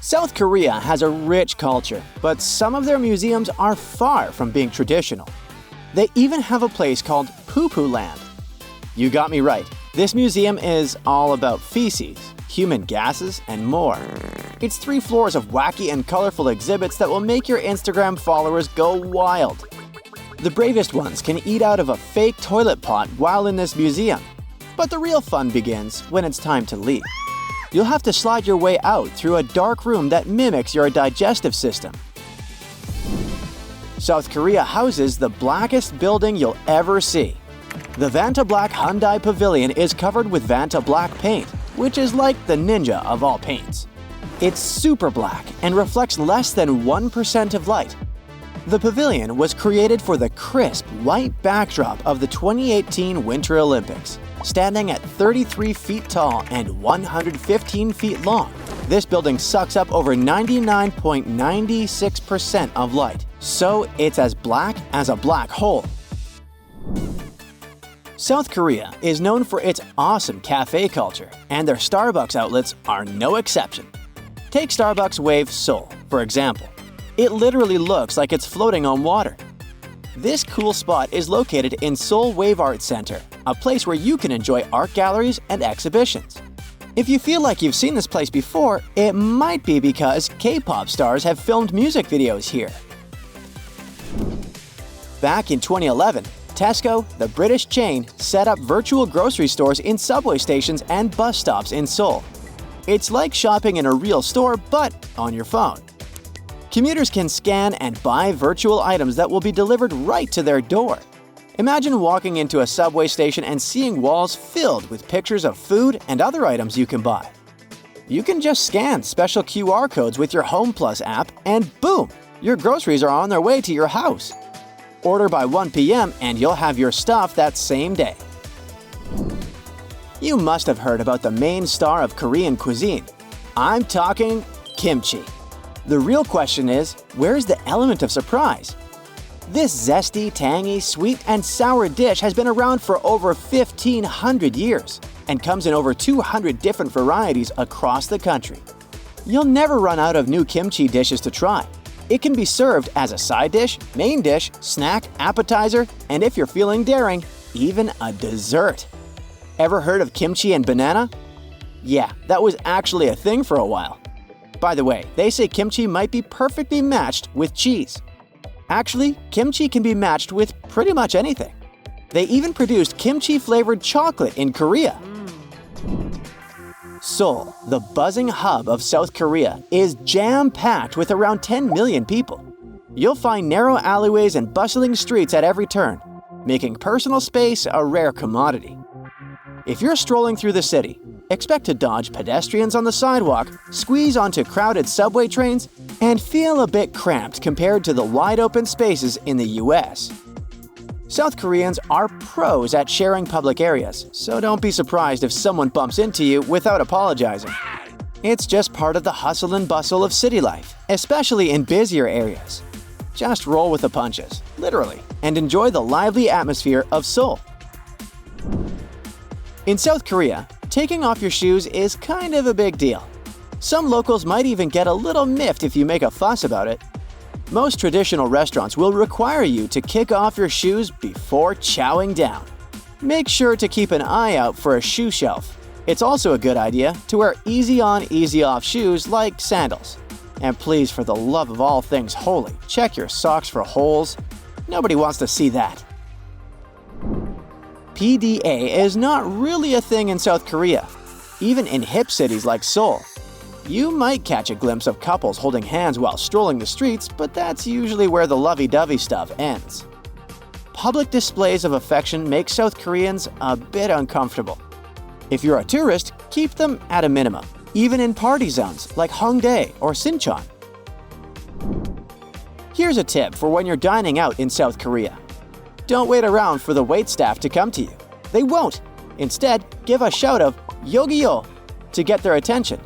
South Korea has a rich culture, but some of their museums are far from being traditional. They even have a place called Poo Poo Land. You got me right. This museum is all about feces, human gases, and more. It's 3 floors of wacky and colorful exhibits that will make your Instagram followers go wild. The bravest ones can eat out of a fake toilet pot while in this museum. But the real fun begins when it's time to leave. You'll have to slide your way out through a dark room that mimics your digestive system. South Korea houses the blackest building you'll ever see. The Vantablack Hyundai Pavilion is covered with Vantablack paint, which is like the ninja of all paints. It's super black and reflects less than 1% of light. The pavilion was created for the crisp, white backdrop of the 2018 Winter Olympics. Standing at 33 feet tall and 115 feet long, this building sucks up over 99.96% of light, so it's as black as a black hole. South Korea is known for its awesome cafe culture, and their Starbucks outlets are no exception. Take Starbucks Wave Seoul, for example. It literally looks like it's floating on water. This cool spot is located in Seoul Wave Art Center, a place where you can enjoy art galleries and exhibitions. If you feel like you've seen this place before, it might be because K-pop stars have filmed music videos here. Back in 2011, Tesco, the British chain, set up virtual grocery stores in subway stations and bus stops in Seoul. It's like shopping in a real store, but on your phone. Commuters can scan and buy virtual items that will be delivered right to their door. Imagine walking into a subway station and seeing walls filled with pictures of food and other items you can buy. You can just scan special QR codes with your Home Plus app and boom, your groceries are on their way to your house. Order by 1 p.m. and you'll have your stuff that same day. You must have heard about the main star of Korean cuisine. I'm talking kimchi. The real question is, where's the element of surprise? This zesty, tangy, sweet, and sour dish has been around for over 1,500 years and comes in over 200 different varieties across the country. You'll never run out of new kimchi dishes to try. It can be served as a side dish, main dish, snack, appetizer, and if you're feeling daring, even a dessert. Ever heard of kimchi and banana? Yeah, that was actually a thing for a while. By the way, they say kimchi might be perfectly matched with cheese. Actually, kimchi can be matched with pretty much anything. They even produced kimchi-flavored chocolate in Korea. Seoul, the buzzing hub of South Korea, is jam-packed with around 10 million people. You'll find narrow alleyways and bustling streets at every turn, making personal space a rare commodity. If you're strolling through the city, expect to dodge pedestrians on the sidewalk, squeeze onto crowded subway trains, and feel a bit cramped compared to the wide-open spaces in the US. South Koreans are pros at sharing public areas, so don't be surprised if someone bumps into you without apologizing. It's just part of the hustle and bustle of city life, especially in busier areas. Just roll with the punches, literally, and enjoy the lively atmosphere of Seoul. In South Korea, taking off your shoes is kind of a big deal. Some locals might even get a little miffed if you make a fuss about it. Most traditional restaurants will require you to kick off your shoes before chowing down. Make sure to keep an eye out for a shoe shelf. It's also a good idea to wear easy-on, easy-off shoes like sandals. And please, for the love of all things holy, check your socks for holes. Nobody wants to see that. PDA is not really a thing in South Korea, even in hip cities like Seoul. You might catch a glimpse of couples holding hands while strolling the streets, but that's usually where the lovey-dovey stuff ends. Public displays of affection make South Koreans a bit uncomfortable. If you're a tourist, keep them at a minimum, even in party zones like Hongdae or Sinchon. Here's a tip for when you're dining out in South Korea. Don't wait around for the waitstaff to come to you. They won't. Instead, give a shout of "Yogiyo" to get their attention.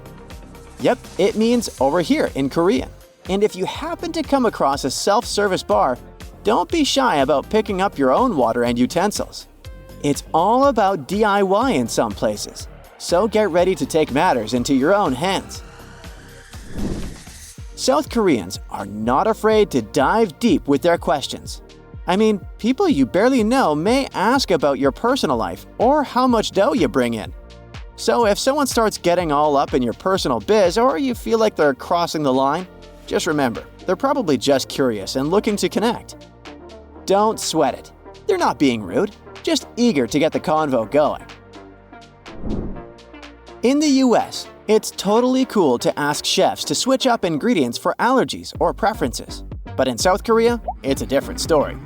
Yep, it means over here in Korean. And if you happen to come across a self-service bar, don't be shy about picking up your own water and utensils. It's all about DIY in some places, so get ready to take matters into your own hands. South Koreans are not afraid to dive deep with their questions. I mean, people you barely know may ask about your personal life or how much dough you bring in. So if someone starts getting all up in your personal biz or you feel like they're crossing the line, just remember, they're probably just curious and looking to connect. Don't sweat it. They're not being rude, just eager to get the convo going. In the US, it's totally cool to ask chefs to switch up ingredients for allergies or preferences. But in South Korea, it's a different story.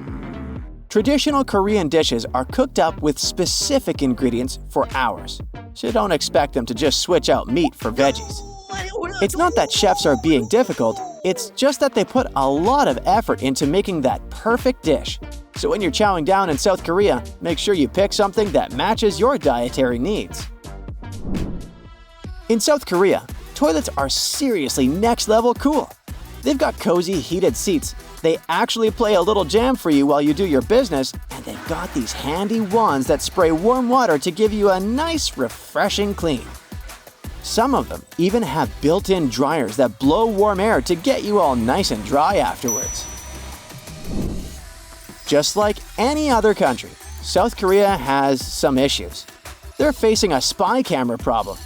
Traditional Korean dishes are cooked up with specific ingredients for hours, so don't expect them to just switch out meat for veggies. It's not that chefs are being difficult, it's just that they put a lot of effort into making that perfect dish. So when you're chowing down in South Korea, make sure you pick something that matches your dietary needs. In South Korea, toilets are seriously next-level cool. They've got cozy, heated seats. They actually play a little jam for you while you do your business, and they've got these handy wands that spray warm water to give you a nice, refreshing clean. Some of them even have built-in dryers that blow warm air to get you all nice and dry afterwards. Just like any other country, South Korea has some issues. They're facing a spy camera problem.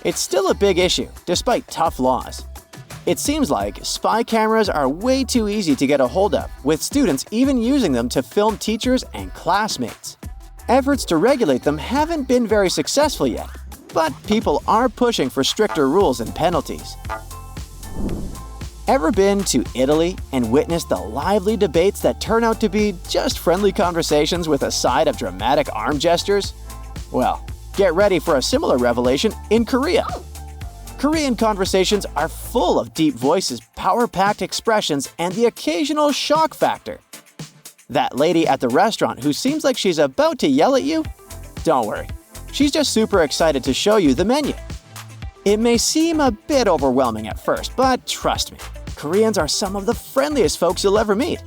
It's still a big issue, despite tough laws. It seems like spy cameras are way too easy to get a hold of, with students even using them to film teachers and classmates. Efforts to regulate them haven't been very successful yet, but people are pushing for stricter rules and penalties. Ever been to Italy and witnessed the lively debates that turn out to be just friendly conversations with a side of dramatic arm gestures? Well, get ready for a similar revelation in Korea. Korean conversations are full of deep voices, power-packed expressions, and the occasional shock factor. That lady at the restaurant who seems like she's about to yell at you? Don't worry, she's just super excited to show you the menu. It may seem a bit overwhelming at first, but trust me, Koreans are some of the friendliest folks you'll ever meet.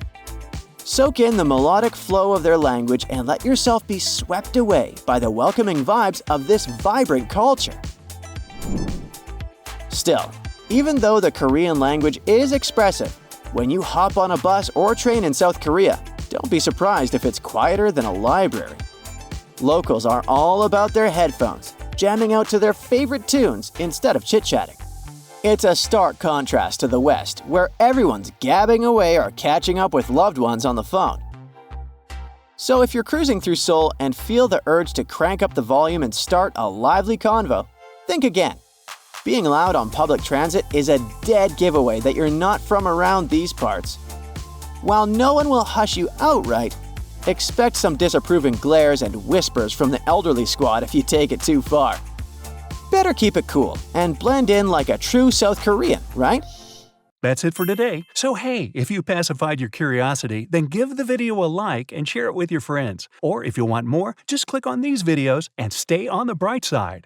Soak in the melodic flow of their language and let yourself be swept away by the welcoming vibes of this vibrant culture. Still, even though the Korean language is expressive, when you hop on a bus or train in South Korea, don't be surprised if it's quieter than a library. Locals are all about their headphones, jamming out to their favorite tunes instead of chit-chatting. It's a stark contrast to the West, where everyone's gabbing away or catching up with loved ones on the phone. So if you're cruising through Seoul and feel the urge to crank up the volume and start a lively convo, think again. Being loud on public transit is a dead giveaway that you're not from around these parts. While no one will hush you outright, expect some disapproving glares and whispers from the elderly squad if you take it too far. Better keep it cool and blend in like a true South Korean, right? That's it for today. So hey, if you pacified your curiosity, then give the video a like and share it with your friends. Or if you want more, just click on these videos and stay on the bright side.